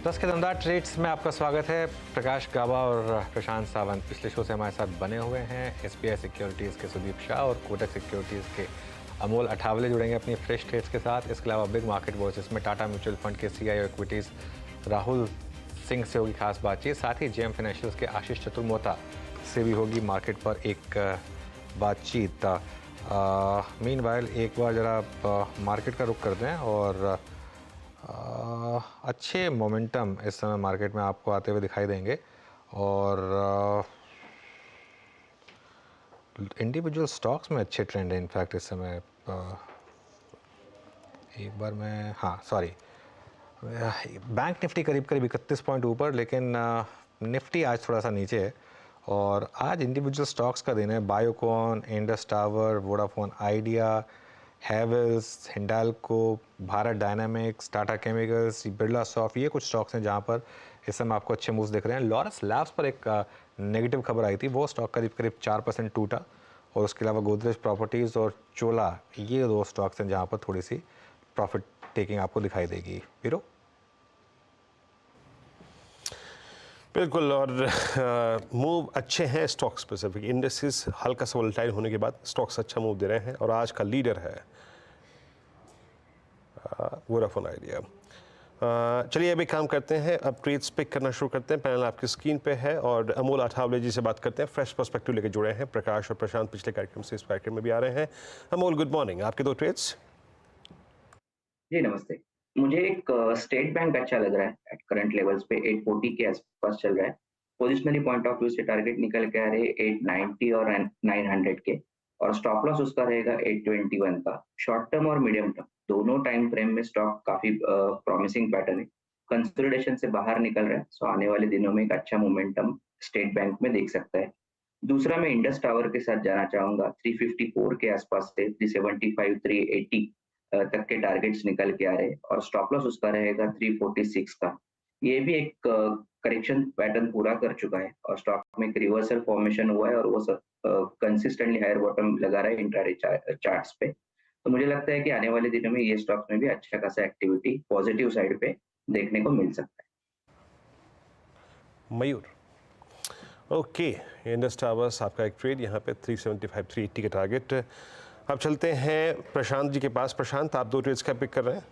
10 के दमदार ट्रेड्स में आपका स्वागत है। प्रकाश गाबा और प्रशांत सावंत पिछले शो से हमारे साथ बने हुए हैं। एसबीआई सिक्योरिटीज़ के सुदीप शाह और कोटक सिक्योरिटीज़ के अमोल अठावले जुड़ेंगे अपनी फ्रेश ट्रेड्स के साथ। इसके अलावा बिग मार्केट वॉइस में टाटा म्यूचुअल फंड के सीईओ इक्विटीज़ राहुल सिंह से होगी खास बातचीत। साथ ही जेएम फाइनेंशियल्स के आशीष चतुर्मोता से भी होगी मार्केट पर एक बातचीत। मीनवाइल एक बार ज़रा मार्केट का रुख करते हैं और अच्छे मोमेंटम इस समय मार्केट में आपको आते हुए दिखाई देंगे और इंडिविजुअल स्टॉक्स में अच्छे ट्रेंड है। इनफैक्ट इस समय एक बार मैं बैंक निफ्टी करीब 31 पॉइंट ऊपर, लेकिन निफ्टी आज थोड़ा सा नीचे है। और आज इंडिविजुअल स्टॉक्स का दिन है। Biocon, Indus tower, Vodafone idea, Havells, Hindalco, Bharat dynamics, Tata chemicals, Birla soft, ये कुछ स्टॉक्स हैं जहां पर इस समय आपको अच्छे मूव्स दिख रहे हैं। लॉरस लैब्स पर एक नेगेटिव खबर आई थी, वो स्टॉक करीब 4% टूटा। और उसके अलावा गोदरेज प्रॉपर्टीज़ और चोला, ये दो स्टॉक्स हैं जहां पर थोड़ी सी प्रॉफिट टेकिंग आपको दिखाई देगी। वीरो बिल्कुल, और मूव अच्छे हैं स्टॉक स्पेसिफिक। इंडेक्सेस हल्का सा वोलेटाइल होने के बाद स्टॉक्स अच्छा मूव दे रहे हैं और आज का लीडर है वोडाफोन आइडिया। चलिए अभी काम करते हैं, अब ट्रेड्स पिक करना शुरू करते हैं। पैनल आपकी स्क्रीन पे है और अमोल अठावले जी से बात करते हैं। फ्रेश पर्सपेक्टिव लेके जुड़े हैं। प्रकाश और प्रशांत पिछले कार्यक्रम से इस कार्यक्रम में भी आ रहे हैं। Amol, good morning. आपके दो ट्रेड्स। जी नमस्ते। मुझे एक स्टेट बैंक अच्छा लग रहा है। एट करंट लेवल्स पे 840 के आसपास चल रहा है। पोजिशनली पॉइंट ऑफ व्यू से टारगेट निकल के आ रहे हैं 890 और 900 के, और स्टॉप लॉस उसका रहेगा 821 का। शॉर्ट टर्म और मीडियम टर्म दोनों टाइम फ्रेम में स्टॉक काफी प्रॉमिसिंग पैटर्न है। कंसोलिडेशन से बाहर निकल रहा है, सो आने वाले दिनों में एक अच्छा मोमेंटम स्टेट बैंक में देख सकता है। दूसरा मैं इंडस टावर के साथ जाना चाहूंगा। 354 के आसपास से 375 380 तक के टारगेट्स निकल के आ रहे हैं, और स्टॉप लॉस उसका रहेगा 346 का। ये भी एक करेक्शन पैटर्न पूरा कर चुका है और स्टॉक में एक रिवर्सल फॉर्मेशन हुआ है और वो कंसिस्टेंटली हायर बॉटम लगा रहा है इंट्राडे चार्ट्स पे। तो मुझे लगता है कि आने वाले दिनों में ये स्टॉक्स में भी अच्छा खासा एक्टिविटी पॉजिटिव साइड पे देखने को मिल सकता है। मयूर, ओके, इंडस टावर्स आपका एक ट्रेड यहाँ पे 375 380 के टारगेट। अब चलते हैं प्रशांत जी के पास। प्रशांत, आप दो ट्रेड्स का पिक कर रहे हैं।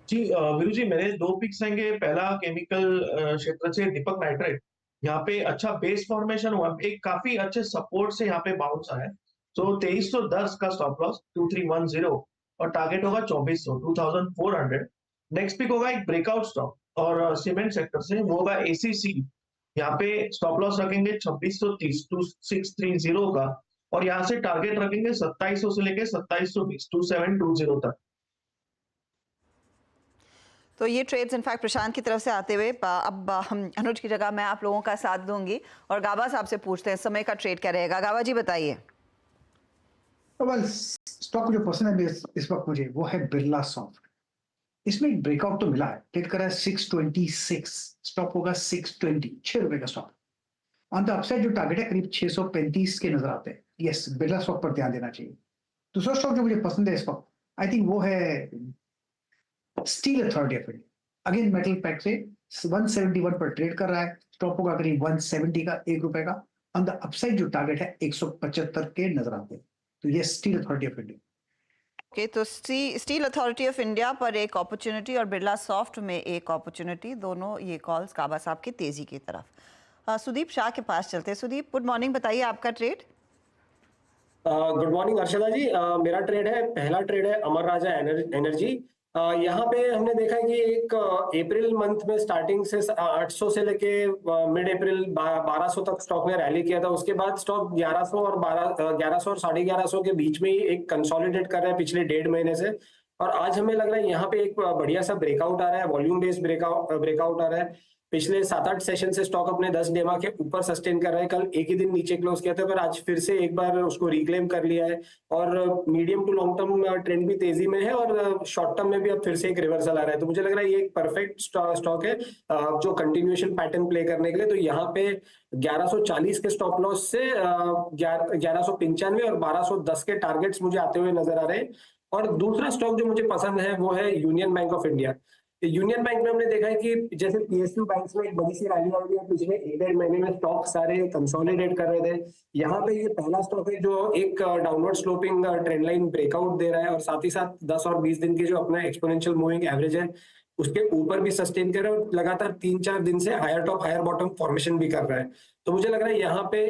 जी वीरू जी, मेरे दो पिक्स रहेंगे। पहला केमिकल क्षेत्र से दीपक नाइट्रेट। यहाँ पे अच्छा बेस फॉर्मेशन हुआ, एक काफी अच्छे सपोर्ट से यहाँ पे बाउंस आया है। तो 2310 का स्टॉप लॉस 2310 और टारगेट होगा 2400 2400। नेक्स्ट पिक होगा एक ब्रेकआउट स्टॉक और सीमेंट सेक्टर से, वो होगा एसीसी। यहाँ पे स्टॉप लॉस रखेंगे 2630 2630 का, और यहाँ से टारगेट रखेंगे 2700 से लेके 2720 2720 तक। तो ये ट्रेड्स इनफैक्ट प्रशांत की तरफ से आते हुए अब हम अनुज की जगह मैं आप लोगों का साथ दूंगी और गाबा साहब से पूछते हैं समय का ट्रेड क्या रहेगा। गाबा जी बताइए। स्टॉक जो पसंद है इस वक्त मुझे, वो है बिरला सॉफ्ट। इसमें एक ब्रेकआउट तो मिला है, ट्रेड करा है 626, स्टॉप होगा 620, 6 रुपए का स्टॉप। ऑन द अपसाइड जो टारगेट है करीब 635 के नजर आते हैं। यस, बिरला स्टॉक पर ध्यान देना चाहिए। दूसरा स्टॉक जो मुझे पसंद है इस वक्त, आई थिंक वो है steel authority of India. Again metal pack से 171 पर ट्रेड कर रहा है, स्टॉप होगा करीब 170 का, 1 रुपए का। ऑन द अपसाइड जो टारगेट है 175 के नजर आते हैं। तो ये steel authority of India. Okay, तो स्टील अथॉरिटी ऑफ इंडिया पर एक अपॉर्चुनिटी और बिरला सॉफ्ट में एक अपॉर्चुनिटी, दोनों ये कॉल्स गाबा साहब के तेजी की तरफ। सुदीप शाह के पास चलते हैं। सुदीप, गुड मॉर्निंग, बताइए आपका ट्रेड। गुड मॉर्निंग अर्शदा जी। मेरा ट्रेड है, पहला ट्रेड है अमर राजा एनर्जी। यहाँ पे हमने देखा है कि एक अप्रैल मंथ में स्टार्टिंग से 800 से लेके मिड अप्रैल 1200 तक स्टॉक ने रैली किया था। उसके बाद स्टॉक 1100 और 1100 के बीच में ही एक कंसोलिडेट कर रहा है पिछले 1.5 महीने से। और आज हमें लग रहा है यहाँ पे एक बढ़िया सा ब्रेकआउट आ रहा है, वॉल्यूम बेस्ड ब्रेकआउट आ रहा है। पिछले 7-8 सेशन से स्टॉक अपने 10 डेमा के ऊपर सस्टेन कर रहा है। कल एक ही दिन नीचे क्लोज किया था, पर आज फिर से एक बार उसको रिक्लेम कर लिया है और medium to long term trend भी तेजी में है और शॉर्ट टर्म में भी अब फिर से एक रिवर्सल आ रहा है। तो मुझे लग रहा है ये एक परफेक्ट स्टॉक है जो कंटिन्यूएशन पैटर्न प्ले करने के लिए। तो यहाँ पे 1140 के स्टॉप लॉस से 1195 और 1210 के टारगेट्स मुझे आते हुए नजर आ रहे हैं। और दूसरा स्टॉक जो मुझे पसंद है वो है union bank of India. Union bank में हमने देखा है कि जैसे पीएसयू बैंक्स में एक बड़ी सी रैली आ रही है, पिछले 1-1.5 महीने में स्टॉक सारे कंसोलिडेट कर रहे थे। यहाँ पे ये पहला स्टॉक है जो एक downward sloping trend line breakout दे रहा है और साथ ही साथ 10 और 20 दिन के जो अपना एक्सपोनेंशियल मूविंग एवरेज है उसके ऊपर भी सस्टेन कर रहा है और लगातार 3-4 दिन से higher top higher bottom formation भी कर रहा है। तो मुझे लग रहा है यहाँ पे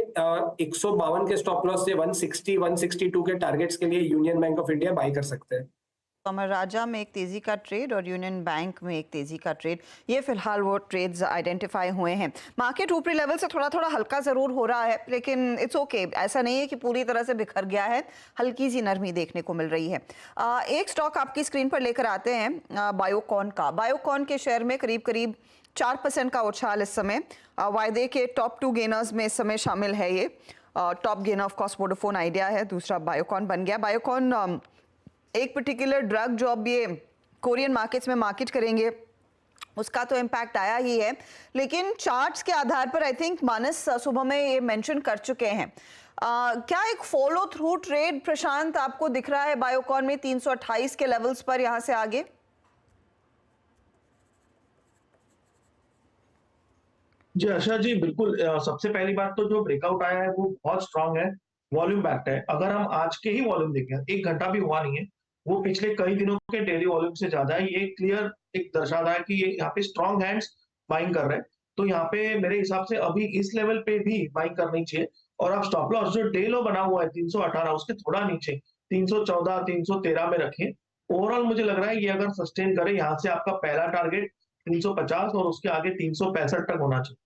152 के स्टॉप लॉस से 160-162 के टारगेट्स के लिए union bank of India by कर सकते हैं। अमर राजा में एक तेजी का ट्रेड और यूनियन बैंक में एक तेजी का ट्रेड, ये फिलहाल वो ट्रेड्स आइडेंटिफाई हुए हैं। मार्केट ऊपरी लेवल से थोड़ा थोड़ा हल्का जरूर हो रहा है, लेकिन इट्स ओके, ऐसा नहीं है कि पूरी तरह से बिखर गया है, हल्की सी नरमी देखने को मिल रही है। एक स्टॉक आपकी स्क्रीन पर लेकर आते हैं बायोकॉन का। बायोकॉन के शेयर में करीब करीब 4% का उछाल इस समय। वायदे के टॉप 2 गेनर्स में इस समय शामिल है ये। Top gainer of course Vodafone idea है, दूसरा बायोकॉन बन गया। बायोकॉन एक पर्टिकुलर ड्रग जो अब ये कोरियन मार्केट्स में मार्केट करेंगे उसका तो इम्पैक्ट आया ही है, लेकिन चार्ट्स के आधार पर आई थिंक मानस सुबह में ये मेंशन कर चुके हैं। क्या एक फॉलो थ्रू ट्रेड प्रशांत आपको दिख रहा है बायोकॉन में 328 के लेवल्स पर यहाँ से आगे? जी आशा जी, बिल्कुल। सबसे पहली बात तो जो ब्रेकआउट आया है वो बहुत स्ट्रांग है, वॉल्यूम बैक्ड है। अगर हम आज के ही वॉल्यूम देखें, 1 घंटा भी हुआ नहीं है, वो पिछले कई दिनों के डेली वॉल्यूम से ज्यादा है। ये क्लियर एक दर्शा रहा है कि ये यहाँ पे स्ट्रांग हैंड्स बाइंग कर रहे हैं। तो यहाँ पे मेरे हिसाब से अभी इस लेवल पे भी बाइंग करनी चाहिए। और आप स्टॉप लॉस जो डे लो बना हुआ है 318, उसके थोड़ा नीचे 314 313 में रखें। ओवरऑल मुझे लग रहा है ये अगर सस्टेन करे, यहाँ से आपका पहला टारगेट 350 और उसके आगे 365 तक होना चाहिए।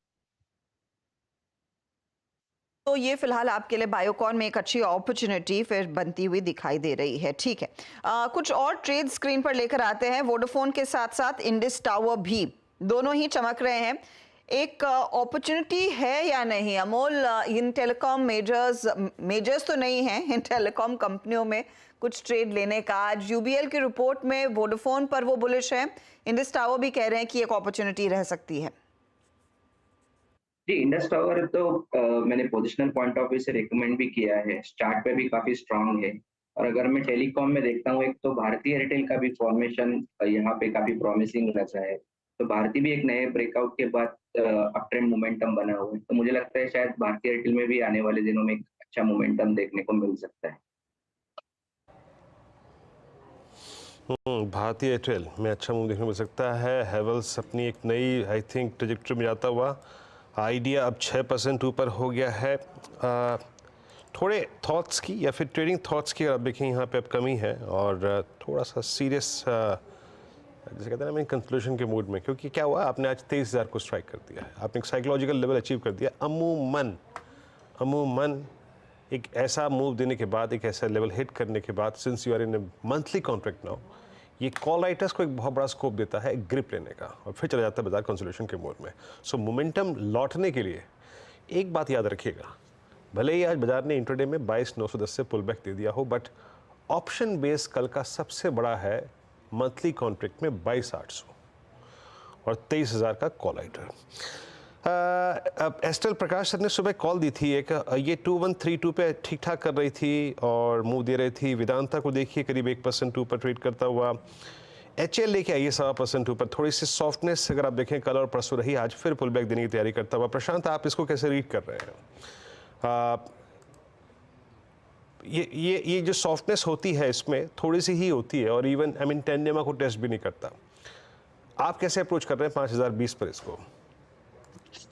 तो ये फिलहाल आपके लिए बायोकॉन में एक अच्छी अपॉर्चुनिटी फिर बनती हुई दिखाई दे रही है। ठीक है, कुछ और ट्रेड स्क्रीन पर लेकर आते हैं। वोडाफोन के साथ साथ इंडस टावर भी दोनों ही चमक रहे हैं। एक अपॉर्चुनिटी है या नहीं अमोल, इन टेलीकॉम मेजर्स तो नहीं है, इन टेलीकॉम कंपनियों में कुछ ट्रेड लेने का? आज यूबीएल की रिपोर्ट में वोडाफोन पर वो बुलिश है, इंडस टावर भी कह रहे हैं कि एक अपॉर्चुनिटी रह सकती है। जी, इंडस टावर तो मैंने पोजिशनल पॉइंट ऑफ व्यू से रिकमेंड भी किया है, चार्ट पे भी काफी स्ट्रांग है। और अगर मैं टेलीकॉम में देखता हूँ, एक तो भारतीय एयरटेल का भी फॉर्मेशन यहाँ पे काफी प्रॉमिसिंग लग रहा है। तो भारती भी एक नए ब्रेकआउट के बाद अप ट्रेंड मोमेंटम बना हुआ है। तो मुझे लगता है शायद भारतीय एयरटेल में भी आने वाले दिनों में एक अच्छा मोमेंटम देखने को मिल सकता है। भारतीय एयरटेल में अच्छा मूव देखने को मिल सकता है। हैवेल्स अपनी एक नई आई थिंक ट्रेजेक्टरी में जाता हुआ, आइडिया अब 6% ऊपर हो गया है। थोड़े थॉट्स की या फिर ट्रेडिंग थॉट्स की अगर आप देखें, यहाँ पे अब कमी है और थोड़ा सा सीरियस जैसे कहते हैं ना, मैं कंक्लूजन के मूड में, क्योंकि क्या हुआ, आपने आज 23,000 को स्ट्राइक कर दिया है, आपने एक साइकोलॉजिकल लेवल अचीव कर दिया। अमूमन एक ऐसा मूव देने के बाद, एक ऐसा लेवल हिट करने के बाद, since you are in a monthly contract now, ये कॉल राइटर्स को एक बहुत बड़ा स्कोप देता है एक ग्रिप लेने का, और फिर चला जाता है बाजार कंसोलिडेशन के मोड में। सो मोमेंटम लौटने के लिए एक बात याद रखिएगा, भले ही आज बाजार ने इंट्राडे में 22,910 से पुल बैक दे दिया हो, बट ऑप्शन बेस कल का सबसे बड़ा है मंथली कॉन्ट्रैक्ट में 22,800 और 23,000 का कॉल राइटर। एस्टेल प्रकाश सर ने सुबह कॉल दी थी एक, ये 2132 पे ठीक ठाक कर रही थी और मूव दे रही थी। वेदांता को देखिए करीब 1% ऊपर ट्रेड करता हुआ। HL लेके आइए 1.25% ऊपर, थोड़ी सी सॉफ्टनेस अगर आप देखें कल और परसों रही, आज फिर पुल बैक देने की तैयारी करता हुआ। प्रशांत, आप इसको कैसे रीड कर रहे हैं? ये जो सॉफ्टनेस होती है इसमें थोड़ी सी ही होती है, और इवन आई मीन टेंडेमा को टेस्ट भी नहीं करता। आप कैसे अप्रोच कर रहे हैं 5020 पर इसको?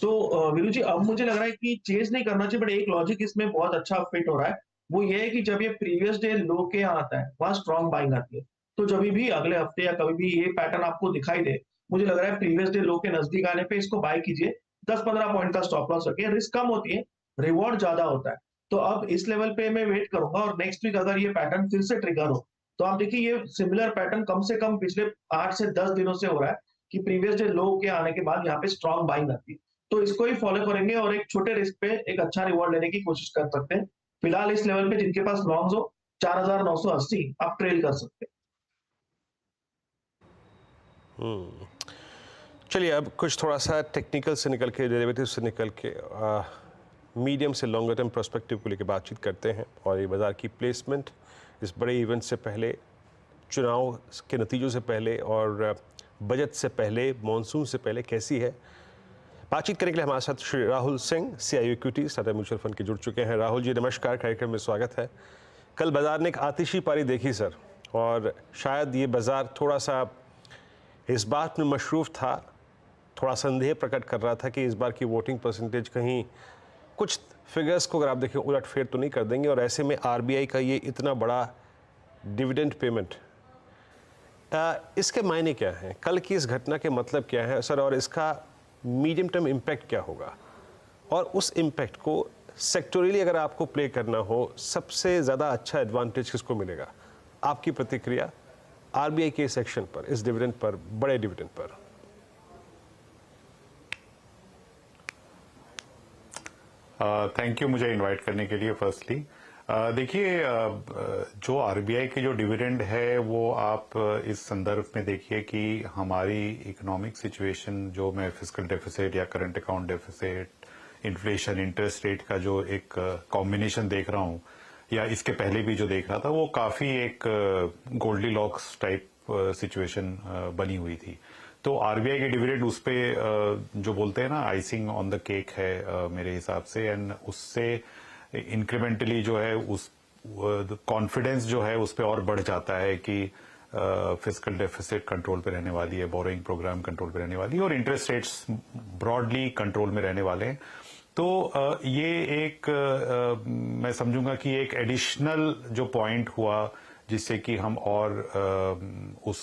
तो वीरू जी, अब मुझे लग रहा है कि चेज नहीं करना चाहिए, बट एक लॉजिक इसमें बहुत अच्छा फिट हो रहा है। वो ये है कि जब ये प्रीवियस डे लो के यहाँ आता है, वहां स्ट्रॉन्ग बाइंग आती है। तो जब भी अगले हफ्ते या कभी भी ये पैटर्न आपको दिखाई दे, मुझे लग रहा है प्रीवियस डे लो के नजदीक आने पे इसको बाय कीजिए। 10-15 पॉइंट का स्टॉप लॉस रखिए, रिस्क कम होती है, रिवॉर्ड ज्यादा होता है। तो अब इस लेवल पे मैं वेट करूंगा, और नेक्स्ट वीक अगर ये पैटर्न फिर से ट्रिगर हो, तो आप देखिए ये सिमिलर पैटर्न कम से कम पिछले 8 से 10 दिनों से हो रहा है कि प्रीवियस डे लो के आने के बाद यहाँ पे स्ट्रॉन्ग बाइंग आती है। तो इसको ही फॉलो करेंगे और एक छोटे रिस्क पे एक अच्छा रिवॉर्ड लेने की कोशिश कर सकते हैं। फिलहाल इस लेवल पे जिनके पास लॉन्ग्स हो 4,980 आप ट्रेल कर सकते हैं। चलिए अब कुछ थोड़ा सा टेक्निकल से निकल के, डेरिवेटिव से निकल के मीडियम से लॉन्गर टर्म पर्सपेक्टिव को लेकर बातचीत करते हैं। और ये बाजार की प्लेसमेंट इस बड़े इवेंट से पहले, चुनाव के नतीजों से पहले और बजट से पहले, मॉनसून से पहले कैसी है? बातचीत करने के लिए हमारे साथ Shri Rahul Singh, CIO equities Tata mutual fund के जुड़ चुके हैं। राहुल जी नमस्कार, कार्यक्रम में स्वागत है। कल बाजार ने एक आतिशी पारी देखी सर, और शायद ये बाजार थोड़ा सा इस बात में मशरूफ था, थोड़ा संदेह प्रकट कर रहा था कि इस बार की वोटिंग परसेंटेज कहीं कुछ फिगर्स को अगर आप देखें उलटफेर तो नहीं कर देंगे, और ऐसे में RBI का ये इतना बड़ा डिविडेंड पेमेंट, इसके मायने क्या हैं? कल की इस घटना के मतलब क्या है सर, और इसका मीडियम टर्म इम्पैक्ट क्या होगा? और उस इम्पैक्ट को सेक्टोरियली अगर आपको प्ले करना हो, सबसे ज़्यादा अच्छा एडवांटेज किसको मिलेगा? आपकी प्रतिक्रिया RBI के सेक्शन पर, इस डिविडेंड पर, बड़े डिविडेंड पर। थैंक यू मुझे इनवाइट करने के लिए। फर्स्टली देखिए, जो RBI के जो डिविडेंड है वो आप इस संदर्भ में देखिए कि हमारी इकोनॉमिक सिचुएशन, जो मैं फिस्कल डेफिसिट या current account deficit, inflation, interest rate का जो एक कॉम्बिनेशन देख रहा हूँ, या इसके पहले भी जो देख रहा था, वो काफी एक गोल्डीलॉक्स टाइप सिचुएशन बनी हुई थी। तो RBI के डिविडेंड उस पे जो बोलते हैं ना, आइसिंग ऑन द केक है मेरे हिसाब से, एंड उससे इंक्रीमेंटली जो है उस कॉन्फिडेंस जो है उस पे और बढ़ जाता है कि फिस्कल डेफिसिट कंट्रोल पे रहने वाली है, बोरोइंग प्रोग्राम कंट्रोल पे रहने वाली है, और इंटरेस्ट रेट्स ब्रॉडली कंट्रोल में रहने वाले हैं। तो ये एक मैं समझूंगा कि एक एडिशनल जो पॉइंट हुआ जिससे कि हम और उस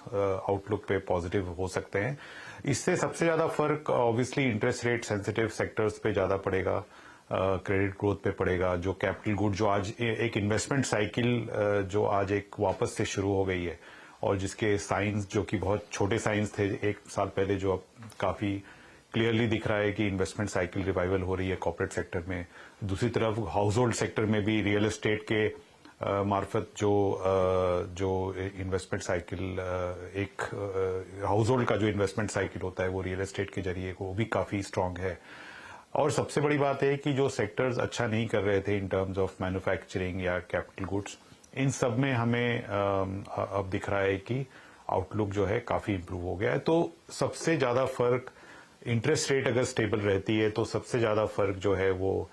आउटलुक पे पॉजिटिव हो सकते हैं। इससे सबसे ज्यादा फर्क obviously interest rate sensitive sectors पे ज्यादा पड़ेगा, क्रेडिट ग्रोथ पे पड़ेगा। जो कैपिटल गुड, जो आज एक इन्वेस्टमेंट साइकिल जो आज एक वापस से शुरू हो गई है, और जिसके साइंस जो कि बहुत छोटे साइंस थे एक साल पहले, जो अब काफी क्लियरली दिख रहा है कि इन्वेस्टमेंट साइकिल रिवाइवल हो रही है कॉर्पोरेट सेक्टर में। दूसरी तरफ हाउस होल्ड सेक्टर में भी रियल एस्टेट के मार्फत जो इन्वेस्टमेंट साइकिल, एक हाउस होल्ड का जो इन्वेस्टमेंट साइकिल होता है वो रियल एस्टेट के जरिए वो भी काफी स्ट्रांग है। और सबसे बड़ी बात है कि जो सेक्टर्स अच्छा नहीं कर रहे थे इन टर्म्स ऑफ मैन्युफैक्चरिंग या कैपिटल गुड्स, इन सब में हमें अब दिख रहा है कि आउटलुक जो है काफी इंप्रूव हो गया है। तो सबसे ज्यादा फर्क, इंटरेस्ट रेट अगर स्टेबल रहती है तो सबसे ज्यादा फर्क जो है वो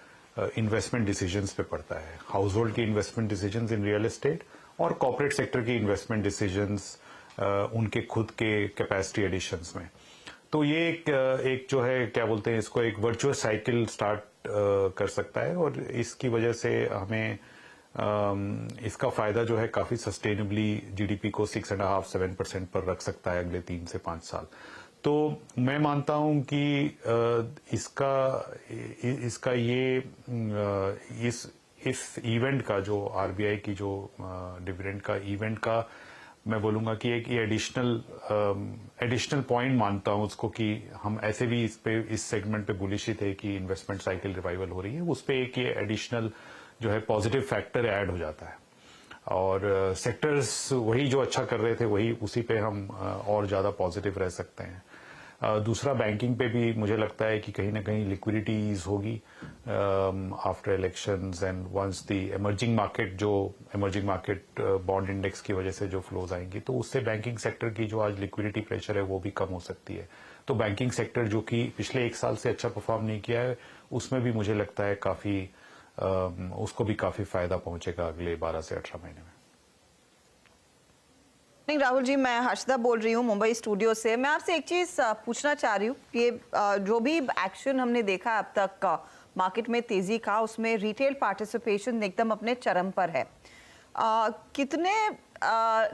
इन्वेस्टमेंट डिसीजंस पे पड़ता है। हाउस होल्ड की investment decisions in real estate और कॉर्पोरेट सेक्टर की इन्वेस्टमेंट डिसीजंस उनके खुद के कैपेसिटी एडिशंस में। तो ये एक जो है, क्या बोलते हैं इसको, एक वर्चुअस साइकिल स्टार्ट कर सकता है, और इसकी वजह से हमें इसका फायदा जो है काफी सस्टेनेबली GDP को 6.5-7% पर रख सकता है अगले 3 से 5 साल। तो मैं मानता हूं कि इसका ये इस इवेंट का, जो RBI की जो डिविडेंड का इवेंट का, मैं बोलूंगा कि एक ये एडिशनल पॉइंट मानता हूं उसको, कि हम ऐसे भी इस सेगमेंट पे बुलिश ही थे कि इन्वेस्टमेंट साइकिल रिवाइवल हो रही है, उस पे एक ये एडिशनल जो है पॉजिटिव फैक्टर ऐड हो जाता है, और सेक्टर्स वही जो अच्छा कर रहे थे वही उसी पे हम और ज्यादा पॉजिटिव रह सकते हैं। दूसरा, बैंकिंग पे भी मुझे लगता है कि कहीं ना कहीं लिक्विडिटी ईज होगी after elections, and once the emerging market bond index की वजह से जो फ्लोज आएंगी, तो उससे बैंकिंग सेक्टर की जो आज लिक्विडिटी प्रेशर है वो भी कम हो सकती है। तो बैंकिंग सेक्टर जो कि पिछले 1 साल से अच्छा परफॉर्म नहीं किया है, उसमें भी मुझे लगता है काफी उसको भी काफी फायदा पहुंचेगा अगले 12 से 18 महीने में। नहीं राहुल जी, मैं हर्षदा बोल रही हूँ मुंबई स्टूडियो से। मैं आपसे एक चीज पूछना चाह रही हूँ, ये जो भी एक्शन हमने देखा अब तक मार्केट में तेजी का, उसमें रिटेल पार्टिसिपेशन एकदम अपने चरम पर है। कितने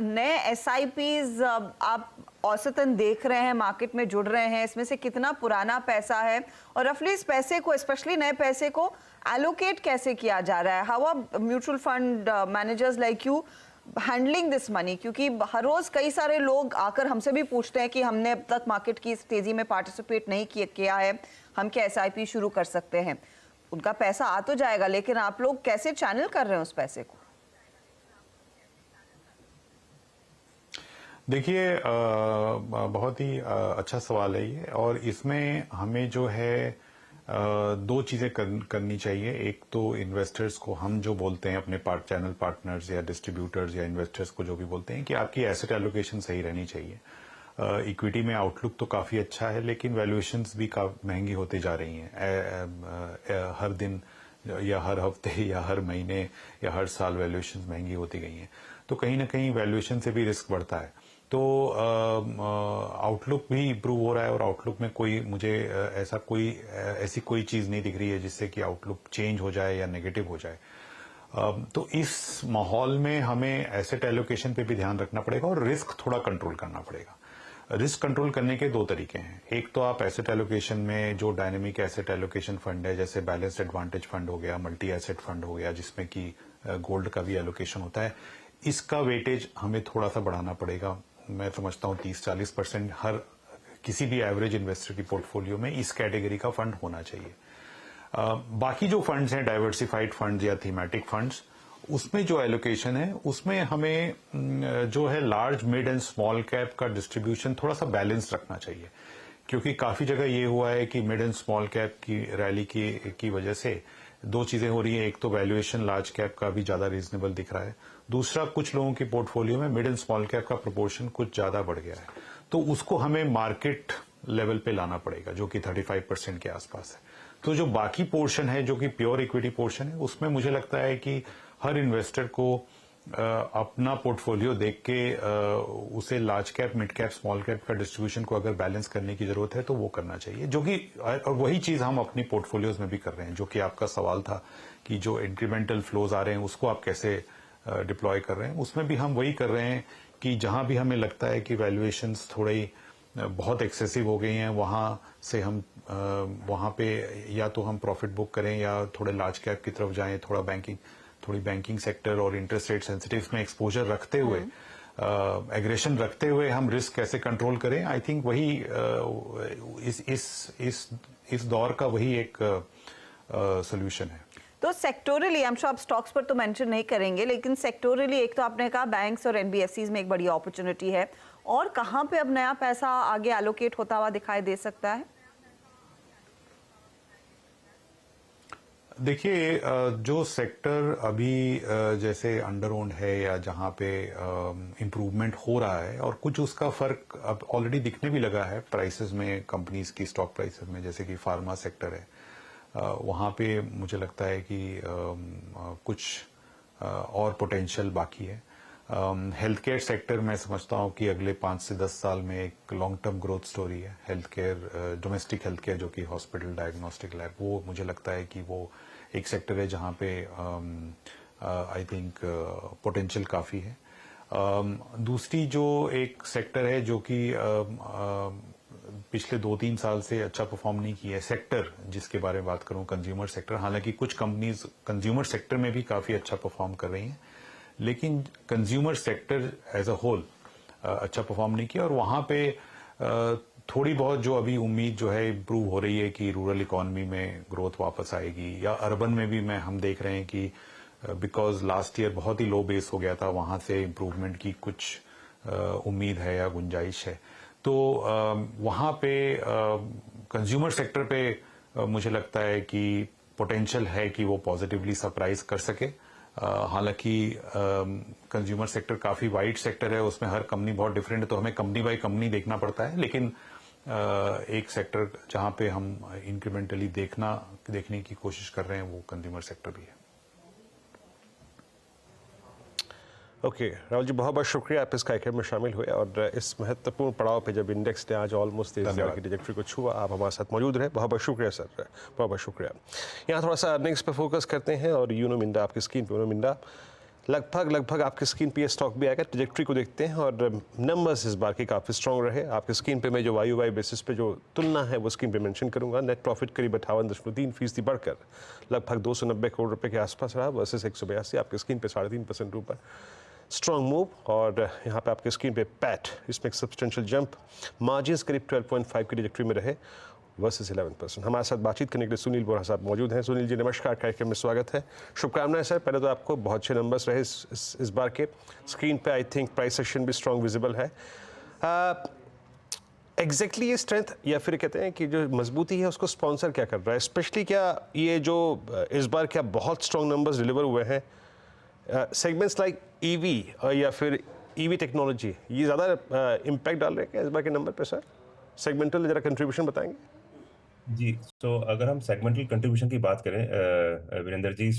नए SIPs आप औसतन देख रहे हैं मार्केट में जुड़ रहे हैं? इसमें से कितना पुराना पैसा है, और रफली इस पैसे को, स्पेशली नए पैसे को एलोकेट कैसे किया जा रहा है? How are mutual fund managers like you handling this money? क्योंकि हर रोज कई सारे लोग आकर हमसे भी पूछते हैं कि हमने अब तक मार्केट की इस तेजी में पार्टिसिपेट नहीं किया है, हम क्या SIP शुरू कर सकते हैं? उनका पैसा आ तो जाएगा, लेकिन आप लोग कैसे चैनल कर रहे हैं उस पैसे को? देखिए, बहुत ही अच्छा सवाल है ये, और इसमें हमें जो है 2 चीजें करनी चाहिए। एक तो इन्वेस्टर्स को, हम जो बोलते हैं अपने चैनल पार्टनर्स या डिस्ट्रीब्यूटर्स या इन्वेस्टर्स को जो भी बोलते हैं, कि आपकी एसेट एलोकेशन सही रहनी चाहिए। इक्विटी में आउटलुक तो काफ़ी अच्छा है, लेकिन वैल्यूएशंस भी महंगी होती जा रही हैं। हर दिन या हर हफ्ते या हर महीने या हर साल वैल्यूएशंस महंगी होती गई हैं, तो कहीं ना कहीं वैल्यूएशन से भी रिस्क बढ़ता है। तो आउटलुक भी इम्प्रूव हो रहा है और आउटलुक में कोई मुझे ऐसी कोई चीज़ नहीं दिख रही है जिससे कि आउटलुक चेंज हो जाए या नेगेटिव हो जाए। तो इस माहौल में हमें एसेट एलोकेशन पे भी ध्यान रखना पड़ेगा और रिस्क थोड़ा कंट्रोल करना पड़ेगा। रिस्क कंट्रोल करने के दो तरीके हैं। एक तो आप एसेट एलोकेशन में जो डायनेमिक एसेट एलोकेशन फंड है, जैसे बैलेंस्ड एडवांटेज फंड हो गया, मल्टी एसेट फंड हो गया, जिसमें कि गोल्ड का भी एलोकेशन होता है, इसका वेटेज हमें थोड़ा सा बढ़ाना पड़ेगा। मैं समझता हूँ 30-40% हर किसी भी एवरेज इन्वेस्टर की पोर्टफोलियो में इस कैटेगरी का फंड होना चाहिए। बाकी जो फंड्स हैं, डाइवर्सिफाइड फंड्स या थीमेटिक फंड्स, उसमें जो एलोकेशन है उसमें हमें जो है large, mid and small cap का डिस्ट्रीब्यूशन थोड़ा सा बैलेंस रखना चाहिए, क्योंकि काफी जगह ये हुआ है कि मिड एंड स्मॉल कैप की रैली की वजह से दो चीजें हो रही हैं। एक तो वैल्यूएशन लार्ज कैप का भी ज्यादा रीजनेबल दिख रहा है, दूसरा कुछ लोगों की पोर्टफोलियो में मिड एंड स्मॉल कैप का प्रोपोर्शन कुछ ज्यादा बढ़ गया है। तो उसको हमें मार्केट लेवल पे लाना पड़ेगा, जो कि 35% के आसपास है। तो जो बाकी पोर्शन है, जो कि प्योर इक्विटी पोर्शन है, उसमें मुझे लगता है कि हर इन्वेस्टर को अपना पोर्टफोलियो देख के उसे large cap, mid cap, small cap का डिस्ट्रीब्यूशन को अगर बैलेंस करने की जरूरत है तो वो करना चाहिए, जो कि और वही चीज हम अपनी पोर्टफोलियोज में भी कर रहे हैं। जो कि आपका सवाल था कि जो इंक्रीमेंटल फ्लोज आ रहे हैं उसको आप कैसे डिप्लॉय कर रहे हैं, उसमें भी हम वही कर रहे हैं कि जहां भी हमें लगता है कि वैल्यूएशंस थोड़ी बहुत एक्सेसिव हो गई हैं, वहां से हम वहां पे या तो हम प्रॉफिट बुक करें या थोड़े लार्ज कैप की तरफ जाएं, थोड़ी बैंकिंग सेक्टर और इंटरेस्ट रेट सेंसिटिव में एक्सपोजर रखते हुए, एग्रेशन रखते हुए हम रिस्क कैसे कंट्रोल करें। आई थिंक वही इस दौर का वही एक सोल्यूशन है। तो सेक्टोरली, आई एम श्योर आप स्टॉक्स पर तो मेंशन नहीं करेंगे, लेकिन सेक्टोरली एक तो आपने कहा बैंक्स और एनबीएफसीज में एक बड़ी अपॉर्चुनिटी है, और कहां पे अब नया पैसा आगे एलोकेट होता हुआ दिखाई दे सकता है? देखिए, जो सेक्टर अभी जैसे अंडर ओन्ड है या जहां पे इम्प्रूवमेंट हो रहा है, और कुछ उसका फर्क अब ऑलरेडी दिखने भी लगा है प्राइसेस में, कंपनीज की स्टॉक प्राइसेस में, जैसे कि फार्मा सेक्टर है, वहां पे मुझे लगता है कि कुछ और पोटेंशियल बाकी है। हेल्थ केयर सेक्टर मैं समझता हूं कि अगले 5 से 10 साल में एक लॉन्ग टर्म ग्रोथ स्टोरी है। Health care, domestic health care, जो कि हॉस्पिटल, डायग्नोस्टिक लैब, वो मुझे लगता है कि वो एक सेक्टर है जहां पे आई थिंक पोटेंशियल काफी है। दूसरी जो एक सेक्टर है जो कि पिछले 2-3 साल से अच्छा परफॉर्म नहीं किया है, सेक्टर जिसके बारे में बात करूं, कंज्यूमर सेक्टर। हालांकि कुछ कंपनीज कंज्यूमर सेक्टर में भी काफी अच्छा परफॉर्म कर रही हैं, लेकिन consumer sector as a whole अच्छा परफॉर्म नहीं किया, और वहां पे थोड़ी बहुत जो अभी उम्मीद जो है इम्प्रूव हो रही है कि रूरल इकोनॉमी में ग्रोथ वापस आएगी, या अर्बन में भी हम देख रहे हैं कि बिकॉज लास्ट ईयर बहुत ही लो बेस हो गया था, वहां से इम्प्रूवमेंट की कुछ उम्मीद है या गुंजाइश है। तो वहां पे कंज्यूमर सेक्टर पे मुझे लगता है कि पोटेंशियल है कि वो पॉजिटिवली सरप्राइज कर सके। हालांकि कंज्यूमर सेक्टर काफी वाइड सेक्टर है, उसमें हर कंपनी बहुत डिफरेंट है, तो हमें कंपनी बाय कंपनी देखना पड़ता है, लेकिन एक सेक्टर जहां पे हम इंक्रीमेंटली देखने की कोशिश कर रहे हैं वो कंज्यूमर सेक्टर भी है। ओके राहुल जी, बहुत बहुत शुक्रिया आप इस कार्यक्रम में शामिल हुए, और इस महत्वपूर्ण पड़ाव पे जब इंडेक्स ने आज ऑलमोस्ट 13,000 की ट्रैजेक्टरी को छुआ, आप हमारे साथ मौजूद रहे, बहुत बहुत शुक्रिया सर, बहुत बहुत शुक्रिया। यहाँ थोड़ा सा अर्निंग्स पे फोकस करते हैं, और यूनो मिंडा आपकी स्क्रीन पे, यूनो मिंडा लगभग आपकी स्क्रीन पे ये स्टॉक भी आएगा। ट्रैजेक्टरी को देखते हैं, और नंबर्स इस बार के काफ़ी स्ट्रॉन्ग रहे। आपकी स्क्रीन पे मैं जो वाई बेसिस पे जो तुलना है वो स्क्रीन पे मेंशन करूंगा। नेट प्रॉफिट करीब 58.3% बढ़कर लगभग 290 करोड़ रुपए के आसपास रहा, वर्सेस 182 आपकी स्क्रीन पे 3.5% ऊपर। स्ट्रॉन्ग मूव, और यहाँ पे आपके स्क्रीन पे पैट, इसमें एक सब्सटेंशियल जंप। मार्जिन्स करीब 12.5 की ट्रैजेक्टरी में रहे, वर्सेस 11%। हमारे साथ बातचीत करने के लिए सुनील बोरा साहब मौजूद हैं। सुनील जी नमस्कार, कार्यक्रम में स्वागत है, शुभकामनाएं सर। पहले तो आपको बहुत अच्छे नंबर्स रहे इस बार के। स्क्रीन पे आई थिंक प्राइस सेक्शन भी स्ट्रॉन्ग विजिबल है। एग्जैक्टली ये स्ट्रेंथ, या फिर कहते हैं कि जो मजबूती है उसको स्पॉन्सर क्या कर रहा है, स्पेशली क्या ये जो इस बार क्या बहुत स्ट्रॉन्ग नंबर्स डिलीवर हुए हैं सेगमेंट्स लाइक ईवी या फिर ईवी टेक्नोलॉजी ये ज़्यादा इम्पैक्ट डाल रहे हैं क्या इस बार के नंबर पे सर? सेगमेंटल ज़रा कंट्रीब्यूशन बताएंगे? जी, तो अगर हम सेगमेंटल कंट्रीब्यूशन की बात करें वीरेंद्र जी,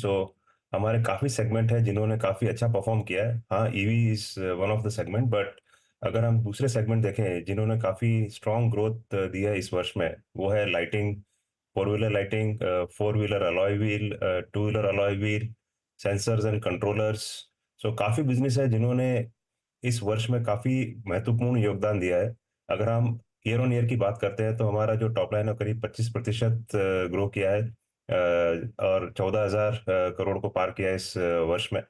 हमारे काफ़ी सेगमेंट हैं जिन्होंने काफ़ी अच्छा परफॉर्म किया है। हाँ, EV is one of the segment, but अगर हम दूसरे सेगमेंट देखें जिन्होंने काफ़ी स्ट्रॉन्ग ग्रोथ दी है इस वर्ष में, वो है lighting, four wheeler lighting, four wheeler alloy wheel, two wheeler alloy wheel, sensors and controllers. काफ़ी बिजनेस है जिन्होंने इस वर्ष में काफ़ी महत्वपूर्ण योगदान दिया है। अगर हम ईयर ऑन ईयर की बात करते हैं तो हमारा जो टॉप लाइन है करीब 25% ग्रो किया है, और 14,000 करोड़ को पार किया है इस वर्ष में।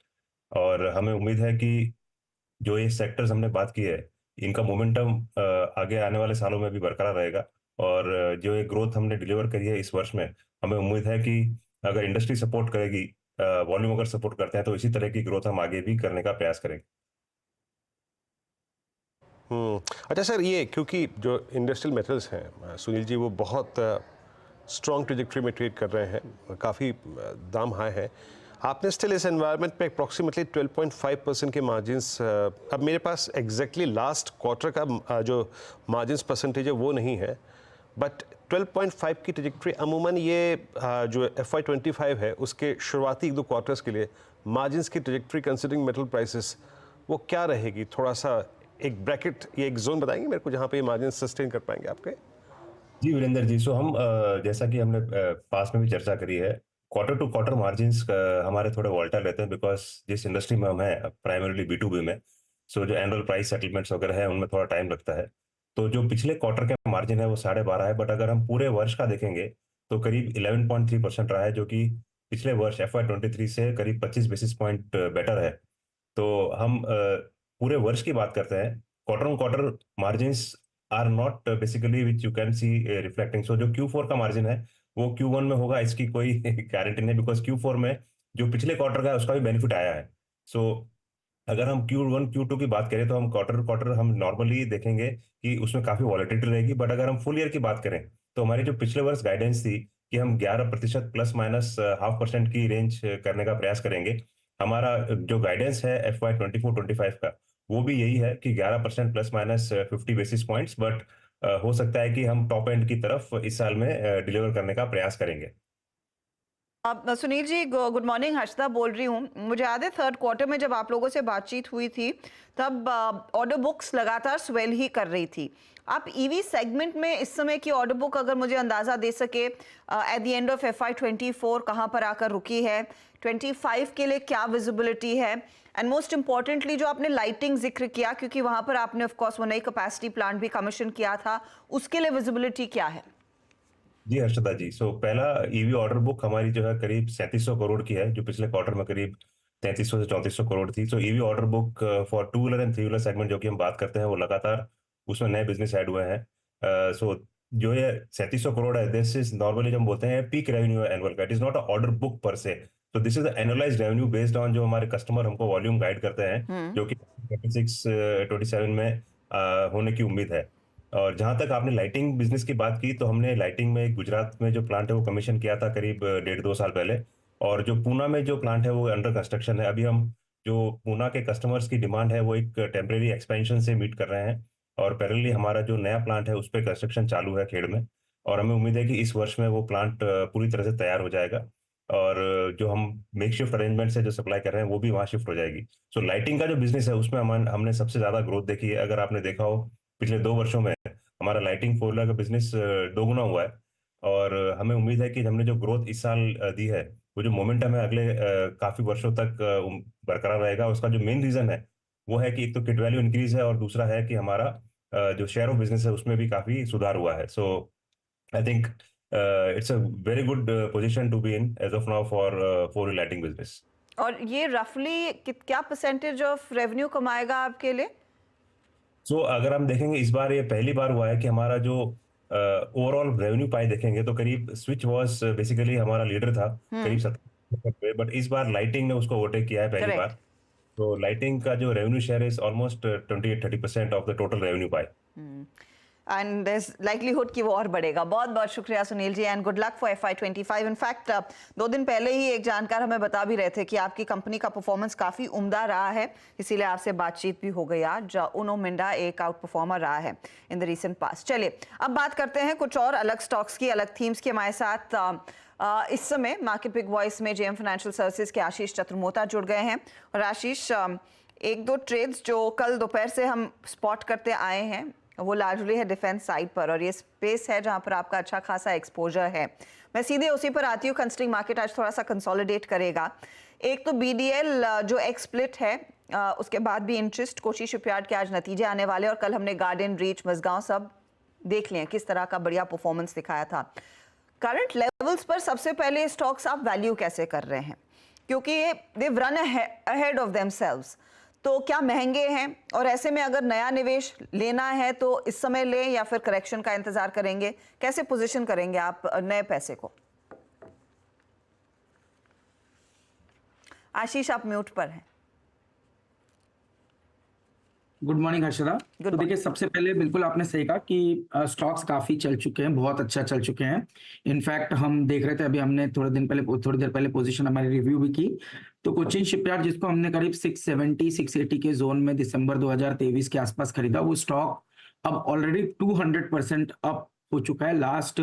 और हमें उम्मीद है कि जो ये सेक्टर्स हमने बात की है, इनका मोमेंटम आगे आने वाले सालों में भी बरकरार रहेगा। और जो ये ग्रोथ हमने डिलीवर करी है इस वर्ष में, हमें उम्मीद है कि अगर इंडस्ट्री सपोर्ट करेगी, वॉल्यूम अगर सपोर्ट करते हैं, तो इसी तरह की ग्रोथ हम आगे भी करने का प्रयास करेंगे। अच्छा सर, ये क्योंकि जो इंडस्ट्रियल मेटल्स हैं सुनील जी, वो बहुत स्ट्रॉन्ग ट्रेजेक्ट्री में ट्रेड कर रहे हैं, काफ़ी दाम हाई है, आपने स्टिल इस एनवायरनमेंट में अप्रॉक्सीमेटली 12.5% के मार्जिन्स, अब मेरे पास एग्जैक्टली लास्ट क्वार्टर का जो मार्जिन्स परसेंटेज है वो नहीं है, बट 12.5 की ट्रेजेक्ट्री अमूमन ये जो FY25 है उसके शुरुआती 1-2 क्वार्टर्स के लिए मार्जिन्स की ट्रेजेक्ट्री कंसिडरिंग मेटल प्राइसेस वो क्या रहेगी? थोड़ा सा एक ब्रैकेट या एक जोन बताएंगे मेरे को जहाँ पे ये मार्जिन सस्टेन कर पाएंगे आपके? जी वीरेंद्र जी, हम जैसा कि हमने पास में भी चर्चा करी है, क्वार्टर टू क्वार्टर मार्जिन्स हमारे थोड़े वॉल्टाइल रहते हैं, बिकॉज जिस इंडस्ट्री में हम हैं प्राइमरीली B2B में, जो एनुअल प्राइस सेटलमेंट्स वगैरह है उनमें थोड़ा टाइम लगता है। तो जो पिछले क्वार्टर का मार्जिन है वो 12.5 है, बट अगर हम पूरे वर्ष का देखेंगे तो करीब 11.3% रहा है, जो कि पिछले वर्ष FY23 से करीब 25 बेसिस पॉइंट बेटर है। तो हम पूरे वर्ष की बात करते हैं, quarter on quarter margins are not basically which you can see reflecting. जो Q4 का मार्जिन है वो Q1 में होगा, इसकी कोई गारंटी नहीं, बिकॉज Q4 में जो पिछले क्वार्टर का है उसका भी बेनिफिट आया है। अगर हम Q1 Q2 की बात करें तो हम क्वार्टर क्वार्टर हम नॉर्मली देखेंगे कि उसमें काफी वॉलेटिलिटी रहेगी, बट अगर हम फुल ईयर की बात करें तो हमारी जो पिछले वर्ष गाइडेंस थी कि हम 11% प्लस माइनस 0.5% की रेंज करने का प्रयास करेंगे, हमारा जो गाइडेंस है FY24-25 का वो भी यही है कि 11% plus minus 50 basis points, but हो सकता है कि हम टॉप एंड की तरफ इस साल में डिलीवर करने का प्रयास करेंगे। सुनील जी, गुड मॉर्निंग, हर्षदा बोल रही हूँ। मुझे याद है थर्ड क्वार्टर में जब आप लोगों से बातचीत हुई थी तब ऑर्डर बुक्स लगातार स्वेल ही कर रही थी। आप ईवी सेगमेंट में इस समय की ऑर्डर बुक अगर मुझे अंदाजा दे सके at the end of FY24 कहाँ पर आकर रुकी है, 25 के लिए क्या विजिबिलिटी है, एंड मोस्ट इंपॉर्टेंटली जो आपने लाइटिंग जिक्र किया, क्योंकि वहां पर आपने ऑफ कोर्स वो नई कैपेसिटी प्लांट भी कमीशन किया था, उसके लिए विजिबिलिटी क्या है? जी हर्षदा जी, पहला ईवी ऑर्डर बुक हमारी जो है करीब 3700 करोड़ की है, जो पिछले क्वार्टर में करीब 3300 से 3400 करोड़ थी। EV order book for two wheeler and three wheeler segment जो कि हम बात करते हैं, वो लगातार उसमें नए बिजनेस ऐड हुए हैं। जो ये 3700 करोड़ है, दिस इज नॉर्मली जो हम बोलते हैं पीक रेवेन्यू एनुअल का, it is not a order book पर से। This is annualised revenue based on जो हमारे कस्टमर हमको वॉल्यूम गाइड करते हैं, जो कि 26-27 में होने की उम्मीद है। और जहां तक आपने लाइटिंग बिजनेस की बात की, तो हमने लाइटिंग में गुजरात में जो प्लांट है वो कमीशन किया था करीब 1.5-2 साल पहले, और जो पूना में जो प्लांट है वो अंडर कंस्ट्रक्शन है। अभी हम जो पूना के कस्टमर्स की डिमांड है वो एक टेम्परेरी एक्सपेंशन से मीट कर रहे हैं, और पैरेलली हमारा जो नया प्लांट है उस पर कंस्ट्रक्शन चालू है खेड़ में, और हमें उम्मीद है कि इस वर्ष में वो प्लांट पूरी तरह से तैयार हो जाएगा, और जो हम मेक शिफ्ट अरेंजमेंट से जो सप्लाई कर रहे हैं वो भी वहाँ शिफ्ट हो जाएगी। लाइटिंग का जो बिजनेस है उसमें हमने सबसे ज्यादा ग्रोथ देखी है। अगर आपने देखा हो पिछले 2 वर्षों में हमारा लाइटिंग फोर व्हीलर का बिजनेस दोगुना हुआ है, और हमें उम्मीद है कि हमने जो ग्रोथ इस साल दी है, वो जो मोमेंटम है अगले काफी वर्षों तक बरकरार रहेगा। उसका जो मेन रीजन है वो है कि एक तो किट वैल्यू इंक्रीज है, और दूसरा है कि हमारा जो शेयर ऑफ बिजनेस है उसमें भी काफी सुधार हुआ है। I think it's a very good position to be in as of now for four wheel lighting business. और ये रफली क्या परसेंटेज ऑफ रेवेन्यू कमाएगा आपके लिए? अगर हम देखेंगे इस बार ये पहली बार हुआ है कि हमारा जो ओवरऑल रेवेन्यू पाई देखेंगे तो करीब स्विच वॉज बेसिकली हमारा लीडर था करीब 70 पे, बट इस बार लाइटिंग ने उसको ओवरटेक किया है पहली Correct. बार। लाइटिंग का जो revenue share is almost 28-30% of the total revenue pie. And there's likelihood कि वो और बढ़ेगा। बहुत बहुत शुक्रिया Sunil ji and good luck for FY25। In fact 2 दिन पहले ही एक जानकार हमें बता भी रहे थे कि आपकी कंपनी का परफॉर्मेंस काफ़ी उम्दा रहा है, इसीलिए आपसे बातचीत भी हो गई आज। उनो मिंडा एक आउट परफॉर्मर रहा है इन द रीसेंट पास्ट। चलिए अब बात करते हैं कुछ और अलग स्टॉक्स की, अलग थीम्स की। हमारे साथ इस समय मार्केट बिग वॉइस में JM फाइनेंशियल सर्विसेज के आशीष चतुर्मोता जुड़ गए हैं। और आशीष, एक दो ट्रेड्स जो कल दोपहर से हम स्पॉट करते आए हैं वो लार्जली है डिफेंस साइड पर, और ये स्पेस है जहां पर आपका अच्छा खासा एक्सपोजर है। मैं सीधे उसी पर आती हूँ। कंस्ट्रिंग मार्केट आज थोड़ा सा कंसोलिडेट करेगा। एक तो BDL जो एक्स स्प्लिट है, उसके बाद भी इंटरेस्ट, कोची शिपयार्ड के आज नतीजे आने वाले, और कल हमने गार्डन, रीच, मजगांव सब देख लिए किस तरह का बढ़िया परफॉर्मेंस दिखाया था। करंट लेवल्स पर सबसे पहले स्टॉक्स आप वैल्यू कैसे कर रहे हैं, क्योंकि they run ahead of themselves, तो क्या महंगे हैं? और ऐसे में अगर नया निवेश लेना है तो इस समय लें या फिर करेक्शन का इंतजार करेंगे? कैसे पोजीशन करेंगे आप नए पैसे को? आशीष, आप म्यूट पर हैं। Good morning Harshada. तो देखिए, सबसे पहले बिल्कुल आपने सही कहा कि स्टॉक्स काफी चल चुके हैं, बहुत अच्छा चल चुके हैं। इनफैक्ट हम देख रहे थे, अभी हमने थोड़ी देर पहले पोजीशन हमारी रिव्यू भी की, तो कोचिन शिपयार्ड जिसको हमने करीब 670-680 के जोन में दिसंबर 2023 के आसपास खरीदा, वो स्टॉक अब ऑलरेडी 200% अप हो चुका है लास्ट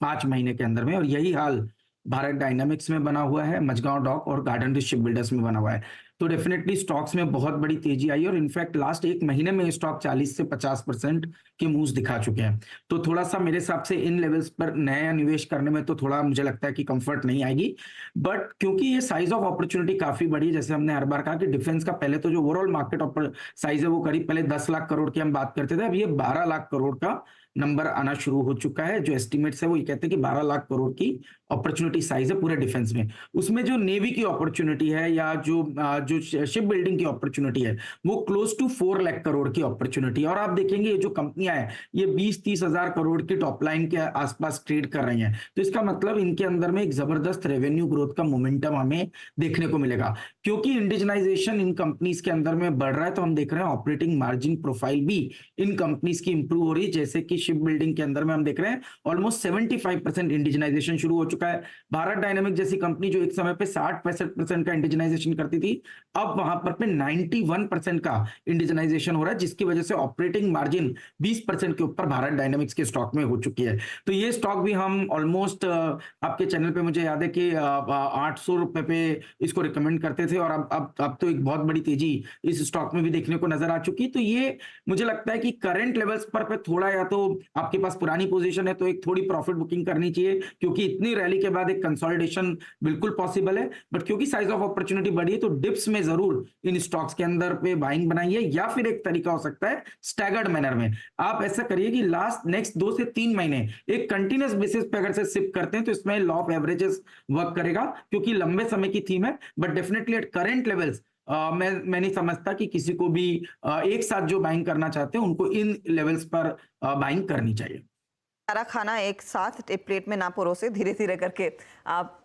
5 महीने के अंदर में। और यही हाल भारत डायनामिक्स में बना हुआ है, मजगांव डॉक और गार्डन रिच शिप बिल्डर्स में बना हुआ है। तो डेफिनेटली स्टॉक्स में बहुत बड़ी तेजी आई, और इनफैक्ट लास्ट 1 महीने में स्टॉक 40 से 50% के मूव्स दिखा चुके हैं। तो थोड़ा सा मेरे हिसाब से इन लेवल्स पर नया निवेश करने में तो थोड़ा मुझे लगता है कि कंफर्ट नहीं आएगी। बट क्योंकि ये साइज ऑफ अपॉर्चुनिटी काफी बड़ी है, जैसे हमने हर बार कहा कि डिफेंस का पहले तो जो ओवरऑल मार्केट साइज है वो करीब पहले 10 लाख करोड़ की हम बात करते थे, अब ये 12 लाख करोड़ का नंबर आना शुरू हो चुका है। जो एस्टिमेट्स है वो ये कहते हैं कि 12 लाख करोड़ की अपॉर्चुनिटी साइज है पूरे डिफेंस में। उसमें जो नेवी की अपॉर्चुनिटी है या जो शिप बिल्डिंग की अपॉर्चुनिटी है वो क्लोज टू 4 लाख करोड़ की अपॉर्चुनिटी है। और आप देखेंगे ये जो कंपनियां हैं ये 20-30 हजार करोड़ की टॉप लाइन के आसपास ट्रेड कर रही हैं, तो इसका मतलब इनके अंदर में एक जबरदस्त रेवेन्यू ग्रोथ का मोमेंटम हमें देखने को मिलेगा। क्योंकि इंडिजनाइजेशन इन कंपनीज के अंदर में बढ़ रहा है, तो हम देख रहे हैं ऑपरेटिंग मार्जिन प्रोफाइल भी इन कंपनीज की इंप्रूव हो रही है। जैसे कि शिप बिल्डिंग के अंदर में हम देख रहे हैं ऑलमोस्ट 75% इंडिजनाइजेशन शुरू हो चुका है। भारत डायनामिक जैसी कंपनी जो एक समय पे 60-65% का इंडिजनाइजेशन करती थी, अब वहां पर पे 91% का इंडिजनाइजेशन हो रहा है, जिसकी वजह से ऑपरेटिंग मार्जिन 20% के ऊपर भारत डायनामिक्स के स्टॉक में हो चुकी है। तो ये स्टॉक भी हम ऑलमोस्ट आपके चैनल पे मुझे याद है कि 800 रुपए पे इसको रिकमेंड करते थे, और अब तो एक बहुत बड़ी तेजी इस स्टॉक में भी देखने को नजर आ चुकी। तो ये मुझे लगता है कि करंट लेवल्स पर पे थोड़ा, या तो आपके पास पुरानी पोजीशन है तो एक थोड़ी प्रॉफिट बुकिंग करनी चाहिए, क्योंकि इतनी रैली के बाद एक कंसोलिडेशन बिल्कुल पॉसिबल है। बट क्योंकि साइज ऑफ अपॉर्चुनिटी बढ़ी है तो डिप्स में जरूर इन स्टॉक्स के अंदर पे बाइंग बनाइए, या फिर एक तरीका हो सकता है स्टैगर्ड मैनर में आप ऐसा करिए कि नेक्स्ट 2 से 3 महीने एक कंटिन्यूस बेसिस पे अगर से सिप करते हैं तो इसमें लॉ ऑफ एवरेजेस वर्क करेगा, क्योंकि लंबे समय की थीम है। But definitely at current levels मैं नहीं समझता कि किसी को भी एक साथ जो बाइंग करना चाहते हैं उनको इन लेवल्स पर बाइंग करनी चाहिए। सारा खाना एक साथ एक प्लेट में ना परोसे, धीरे धीरे करके आप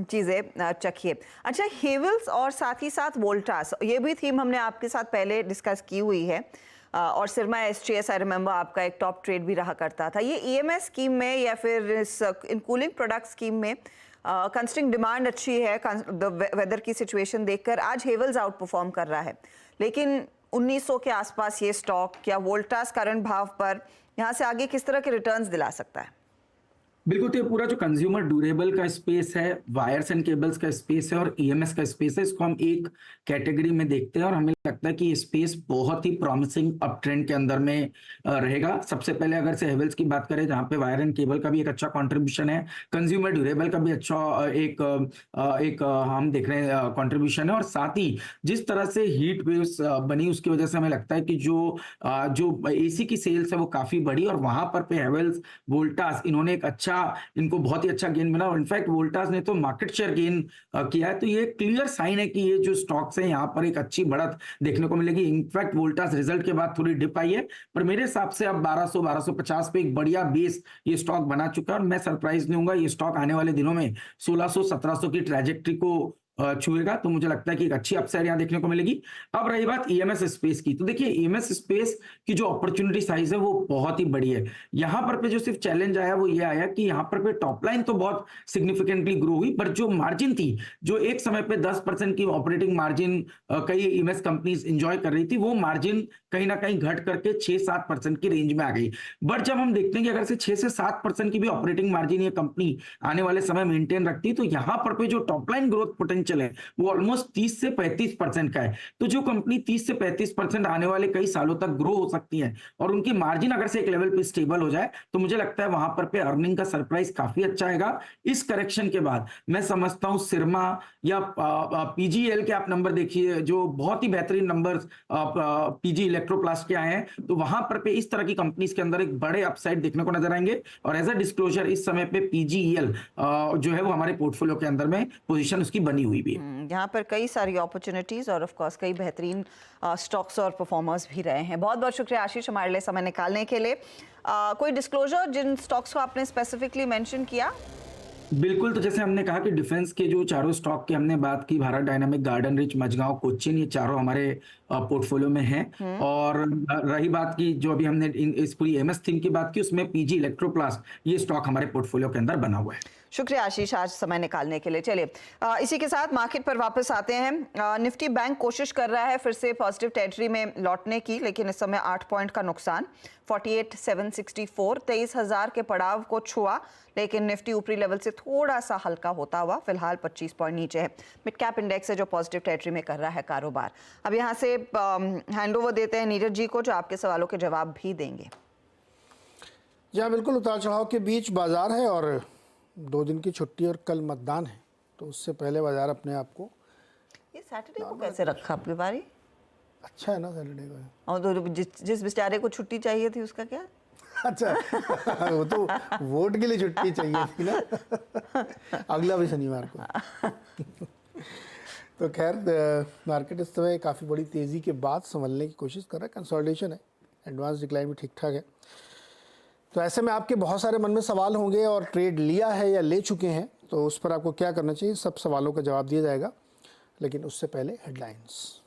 चीज़ें चखिए। अच्छा, हेवल्स और साथ ही साथ वोल्टास, ये भी थीम हमने आपके साथ पहले डिस्कस की हुई है, और सिरमा SGS आई रिमेंबर आपका एक टॉप ट्रेड भी रहा करता था। ये EMS स्कीम में या फिर इस इन कूलिंग प्रोडक्ट स्कीम में कंस्ट्रिंग डिमांड अच्छी है, वेदर की सिचुएशन देखकर आज हेवल्स आउट परफॉर्म कर रहा है, लेकिन 1900 के आसपास ये स्टॉक या वोल्टास करंट भाव पर यहाँ से आगे किस तरह के रिटर्न्स दिला सकता है? बिल्कुल, तो पूरा जो कंज्यूमर ड्यूरेबल का स्पेस है, वायर्स एंड केबल्स का स्पेस है और EMS का स्पेस है, इसको हम एक कैटेगरी में देखते हैं और हमें लगता है कि ये स्पेस बहुत ही प्रॉमिसिंग अप ट्रेंड के अंदर में रहेगा। सबसे पहले अगर से हेवल्स की बात करें, जहाँ पे वायर एंड केबल का भी एक अच्छा कॉन्ट्रीब्यूशन है, कंज्यूमर ड्यूरेबल का भी अच्छा एक हम देख रहे हैं कॉन्ट्रीब्यूशन है, और साथ ही जिस तरह से हीट वेव्स बनी उसकी वजह से हमें लगता है कि जो AC की सेल्स है वो काफी बड़ी, और वहां पर पे हेवल्स, वोल्टास, इन्होंने एक इनको बहुत ही अच्छा गेन मिला, और इनफैक्ट वोल्टास ने तो मार्केट शेयर गेन किया है। तो ये क्लियर साइन है कि ये जो स्टॉक्स हैं यहाँ पर एक अच्छी बढ़त देखने को मिलेगी। इनफैक्ट वोल्टास रिजल्ट के बाद थोड़ी डिप आई है, पर मेरे हिसाब से अब 1200-1250 पे एक बढ़िया बेस ये स्टॉक बना चुका है, और मैं सरप्राइज नहीं होऊंगा ये स्टॉक आने वाले दिनों में 1600-1700 की ट्रैजेक्टरी को छुएगा, तो मुझे लगता है कि एक अच्छी अपसाइड यहाँ देखने को मिलेगी। अब रही बात ईएमएस स्पेस की, तो देखिए ईएमएस स्पेस की जो अपॉर्चुनिटी साइज है वो बहुत ही बड़ी है। यहाँ पर पे जो सिर्फ चैलेंज आया वो ये आया कि यहाँ पर पे टॉप लाइन तो बहुत सिग्निफिकेंटली ग्रो हुई, पर जो मार्जिन थी, जो एक समय पे 10% की ऑपरेटिंग मार्जिन कई ईएमएस कंपनीज एंजॉय कर रही थी, वो मार्जिन कहीं ना कहीं घट करके 6-7% की रेंज में आ गई। बट जब हम देखते हैं कि अगर से 6 से 7% की भी ऑपरेटिंग मार्जिन ये कंपनी आने वाले समय मेंटेन रखती है, तो यहाँ पर पे जो टॉप लाइन ग्रोथ पोटेंशियल है वो ऑलमोस्ट 30 से 35% का है। तो जो कंपनी 30 से 35% आने वाले कई सालों तक ग्रो हो सकती है और उनकी मार्जिन अगर से एक लेवल पे स्टेबल हो जाए, तो मुझे लगता है वहां पर पे अर्निंग का सरप्राइज काफी अच्छा आएगा। इस करेक्शन के बाद मैं समझता हूं सिरमा या पीजीएल के आप नंबर देखिए, जो बहुत ही बेहतरीन नंबर पीजी इलेक्ट्रोप्लास्ट के आए हैं, तो वहां पर पे इस तरह की कंपनीज के अंदर एक बड़े अपसाइड देखने को नजर आएंगे। और एज अ डिस्क्लोजर इस समय पे पीजीईएल जो है वो हमारे पोर्टफोलियो के अंदर में पोजीशन उसकी बनी हुई भी है। यहाँ पर कई सारी अपॉर्चुनिटीज और ऑफ कोर्स कई बेहतरीन स्टॉक्स और परफॉर्मर्स भी रहे हैं। बहुत बहुत शुक्रिया आशीष हमारे लिए समय निकालने के लिए। कोई डिस्क्लोजर जिन स्टॉक्स को आपने स्पेसिफिकली मेंशन किया? बिल्कुल, तो जैसे हमने कहा कि डिफेंस के जो चारों स्टॉक की हमने बात की, Bharat dynamic, garden reach, Mazagon, Cochin, ये चारों हमारे पोर्टफोलियो में हैं। और रही बात की जो अभी हमने इस पूरी एमएस थीम की बात की, उसमें पीजी इलेक्ट्रोप्लास्ट ये स्टॉक हमारे पोर्टफोलियो के अंदर बना हुआ है। शुक्रिया आशीष आज समय निकालने के लिए। चलिए इसी के साथ मार्केट पर वापस आते हैं। निफ्टी बैंक कोशिश कर रहा है फिर से पॉजिटिव टेरिटरी में लौटने की, लेकिन इस समय 8 पॉइंट का नुकसान, 48,764, 23,000 के पड़ाव को छुआ, लेकिन निफ्टी ऊपरी लेवल से थोड़ा सा हल्का होता हुआ फिलहाल 25 पॉइंट नीचे है। मिड कैप इंडेक्स है जो पॉजिटिव टेरिटरी में कर रहा है कारोबार। अब यहाँ से हैंडओवर देते हैं नीरज जी को, जो आपके सवालों के जवाब भी देंगे। जी हाँ, बिल्कुल उतार चढ़ाव के बीच बाजार है और 2 दिन की छुट्टी और कल मतदान है, तो उससे पहले बाजार अपने आप को, ये सैटरडे को कैसे रखा आपकी बारी? अच्छा है ना सैटरडे को। और तो जिस बेचारे को छुट्टी चाहिए थी उसका क्या? अच्छा वो तो वोट के लिए छुट्टी चाहिए थी ना अगला भी शनिवार को तो खैर मार्केट इस समय काफ़ी बड़ी तेज़ी के बाद संभलने की कोशिश कर रहा है। कंसोलिडेशन है, एडवांस डिक्लाइन भी ठीक ठाक है। तो ऐसे में आपके बहुत सारे मन में सवाल होंगे और ट्रेड लिया है या ले चुके हैं, तो उस पर आपको क्या करना चाहिए, सब सवालों का जवाब दिया जाएगा। लेकिन उससे पहले हेडलाइंस।